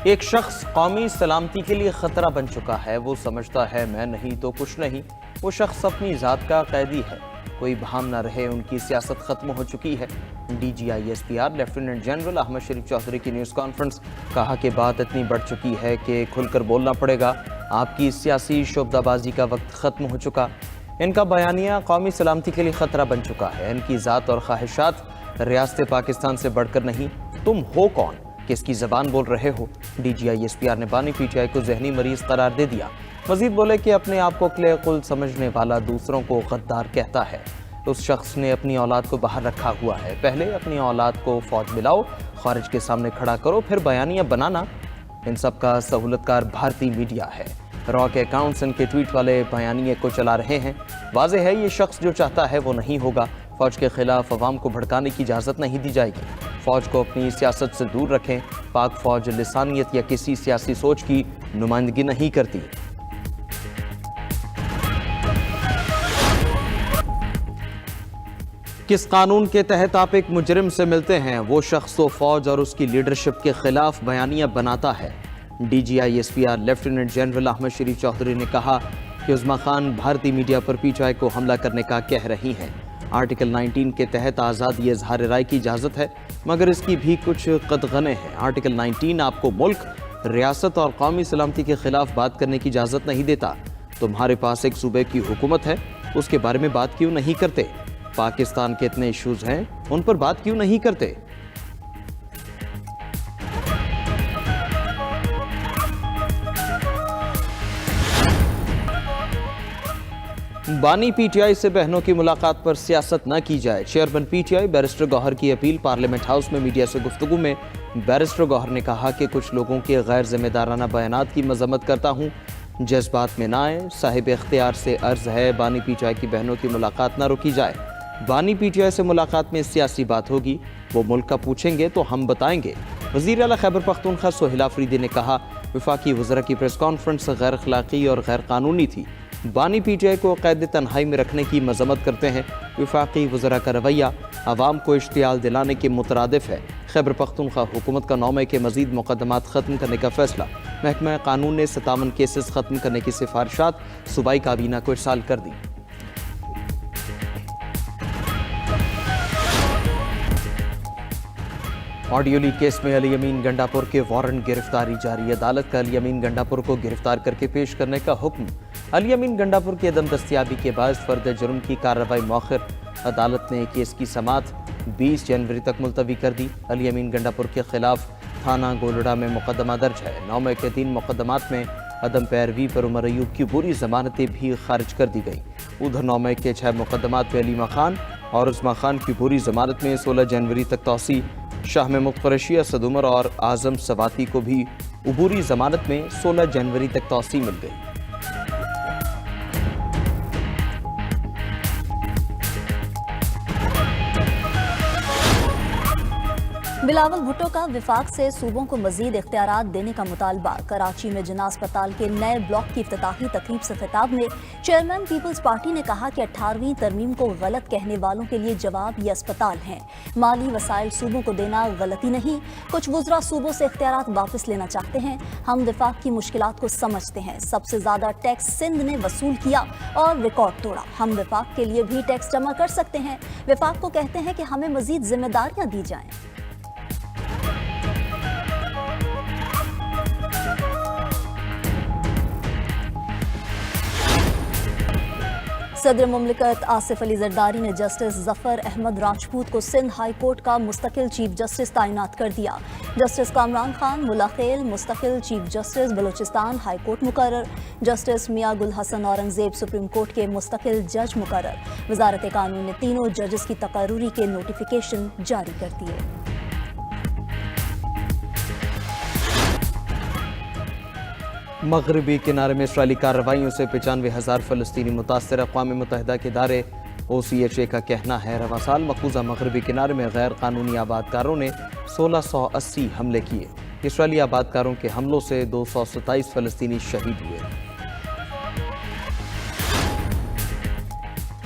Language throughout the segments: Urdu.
ایک شخص قومی سلامتی کے لیے خطرہ بن چکا ہے۔ وہ سمجھتا ہے میں نہیں تو کچھ نہیں۔ وہ شخص اپنی ذات کا قیدی ہے۔ کوئی بہام نہ رہے، ان کی سیاست ختم ہو چکی ہے۔ D G I S P R lieutenant general Ahmed Sharif Chaudhry کی نیوز کانفرنس۔ کہا کہ بات اتنی بڑھ چکی ہے کہ کھل کر بولنا پڑے گا۔ آپ کی سیاسی شعبدہ بازی کا وقت ختم ہو چکا۔ ان کا بیانیہ قومی سلامتی کے لیے خطرہ بن چکا ہے۔ ان کی ذات اور خواہشات ریاست پاکستان سے بڑھ کر نہیں۔ تم ہو کون؟ کس کی زبان بول رہے ہو؟ D G I S P R نے بانی پی ٹی آئی کو ذہنی مریض قرار دے دیا۔ مزید بولے کہ اپنے آپ کو قلعہ قل سمجھنے والا دوسروں کو غدار کہتا ہے۔ اس شخص نے اپنی اولاد کو باہر رکھا ہوا ہے۔ پہلے اپنی اولاد کو فوج ملاؤ، خارج کے سامنے کھڑا کرو، پھر بیانیہ بنانا۔ ان سب کا سہولت کار بھارتی میڈیا ہے۔ را کے اکاؤنٹس ان کے ٹویٹ والے بیانیے کو چلا رہے ہیں۔ واضح ہے یہ شخص جو چاہتا ہے وہ نہیں ہوگا۔ فوج کے خلاف عوام کو بھڑکانے کی اجازت نہیں دی جائے گی۔ فوج کو اپنی سیاست سے دور رکھیں۔ پاک فوج لسانیت یا کسی سیاسی سوچ کی نمائندگی نہیں کرتی۔ کس قانون کے تحت آپ ایک مجرم سے ملتے ہیں؟ وہ شخص تو فوج اور اس کی لیڈرشپ کے خلاف بیانیہ بناتا ہے۔ D G I S P R lieutenant general Ahmed Sharif Chaudhry نے کہا کہ عظمیٰ خان بھارتی میڈیا پر پی ٹی آئی کو حملہ کرنے کا کہہ رہی ہیں۔ آرٹیکل 19 کے تحت آزادی اظہار رائے کی اجازت ہے، مگر اس کی بھی کچھ قدغنے ہیں۔ آرٹیکل 19 آپ کو ملک، ریاست اور قومی سلامتی کے خلاف بات کرنے کی اجازت نہیں دیتا۔ تمہارے پاس ایک صوبے کی حکومت ہے، اس کے بارے میں بات کیوں نہیں کرتے؟ پاکستان کے اتنے ایشوز ہیں، ان پر بات کیوں نہیں کرتے؟ بانی پی ٹی آئی سے بہنوں کی ملاقات پر سیاست نہ کی جائے۔ Chairman P T I barrister Gohar کی اپیل۔ پارلیمنٹ ہاؤس میں میڈیا سے گفتگو میں بیرسٹر گوہر نے کہا کہ کچھ لوگوں کے غیر ذمہ دارانہ بیانات کی مذمت کرتا ہوں۔ جذبات میں نہ آئے۔ صاحب اختیار سے عرض ہے بانی پی ٹی آئی کی بہنوں کی ملاقات نہ روکی جائے۔ بانی پی ٹی آئی سے ملاقات میں سیاسی بات ہوگی، وہ ملک کا پوچھیں گے تو ہم بتائیں گے۔ وزیر اعلیٰ خیبر پختونخوا سہیل آفریدی نے کہا وفاقی وزراء کی پریس کانفرنس غیر اخلاقی اور غیر قانونی تھی۔ بانی پی ٹی آئی کو قید تنہائی میں رکھنے کی مذمت کرتے ہیں۔ وفاقی وزراء کا رویہ عوام کو اشتعال دلانے کے مترادف ہے۔ خیبر پختونخوا حکومت کا 9 مئی کے مزید مقدمات ختم کرنے کا فیصلہ۔ محکمہ قانون نے 57 کیسز ختم کرنے کی سفارشات صوبائی کابینہ کو ارسال کر دی۔ آڈیو لیک کیس میں علی امین گنڈاپور کے وارنٹ گرفتاری جاری۔ عدالت کا علی امین گنڈاپور کو گرفتار کر کے پیش کرنے کا حکم۔ علی امین گنڈاپور کی عدم دستیابی کے باعث فرد جرم کی کارروائی مؤخر۔ عدالت نے کیس کی سماعت 20 جنوری تک ملتوی کر دی۔ علی امین گنڈاپور کے خلاف تھانہ گولڑا میں مقدمہ درج ہے۔ 9 مئی کے 3 مقدمات میں عدم پیروی پر عمر ایوب کی پوری ضمانتیں بھی خارج کر دی گئیں۔ ادھر 9 مئی کے 6 مقدمات میں علیمہ خان اور عظمیٰ خان کی پوری ضمانت میں 16 جنوری تک توسیع۔ شاہ محمود قریشی، اسد عمر اور اعظم سواتی کو بھی عبوری ضمانت میں 16 جنوری تک توسیع مل گئی۔ بلاول بھٹو کا وفاق سے صوبوں کو مزید اختیارات دینے کا مطالبہ۔ کراچی میں جناح اسپتال کے نئے بلاک کی افتتاحی تقریب سے خطاب میں چیئرمین پیپلز پارٹی نے کہا کہ 18ویں ترمیم کو غلط کہنے والوں کے لیے جواب یہ اسپتال ہیں۔ مالی وسائل صوبوں کو دینا غلطی نہیں۔ کچھ وزراء صوبوں سے اختیارات واپس لینا چاہتے ہیں۔ ہم وفاق کی مشکلات کو سمجھتے ہیں۔ سب سے زیادہ ٹیکس سندھ نے وصول کیا اور ریکارڈ توڑا۔ ہم وفاق کے لیے بھی ٹیکس جمع کر سکتے ہیں۔ وفاق کو کہتے ہیں کہ ہمیں مزید ذمہ داریاں دی جائیں۔ صدر مملکت آصف علی زرداری نے جسٹس ظفر احمد راجپوت کو سندھ ہائی کورٹ کا مستقل چیف جسٹس تعینات کر دیا۔ جسٹس کامران خان ملاخیل مستقل chief justice Balochistan high court مقرر۔ جسٹس میاں گل حسن اورنگزیب سپریم کورٹ کے مستقل جج مقرر۔ وزارت قانون نے تینوں ججز کی تقرری کے نوٹیفیکیشن جاری کر دیے۔ مغربی کنارے میں اسرائیلی کارروائیوں سے 95,000 فلسطینی متاثر۔ اقوام متحدہ کے ادارے OCHA کا کہنا ہے رواں سال مقبوضہ مغربی کنارے میں غیر قانونی آباد کاروں نے 1680 حملے کیے۔ اسرائیلی آباد کاروں کے حملوں سے 227 فلسطینی شہید ہوئے۔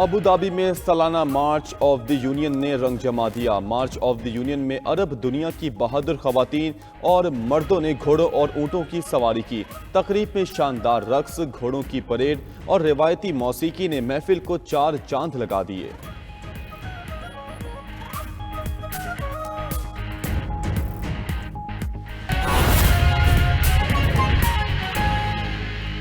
ابوظہبی میں سالانہ مارچ آف دی یونین نے رنگ جما دیا۔ مارچ آف دی یونین میں عرب دنیا کی بہادر خواتین اور مردوں نے گھوڑوں اور اونٹوں کی سواری کی۔ تقریب میں شاندار رقص، گھوڑوں کی پریڈ اور روایتی موسیقی نے محفل کو چار چاند لگا دیے۔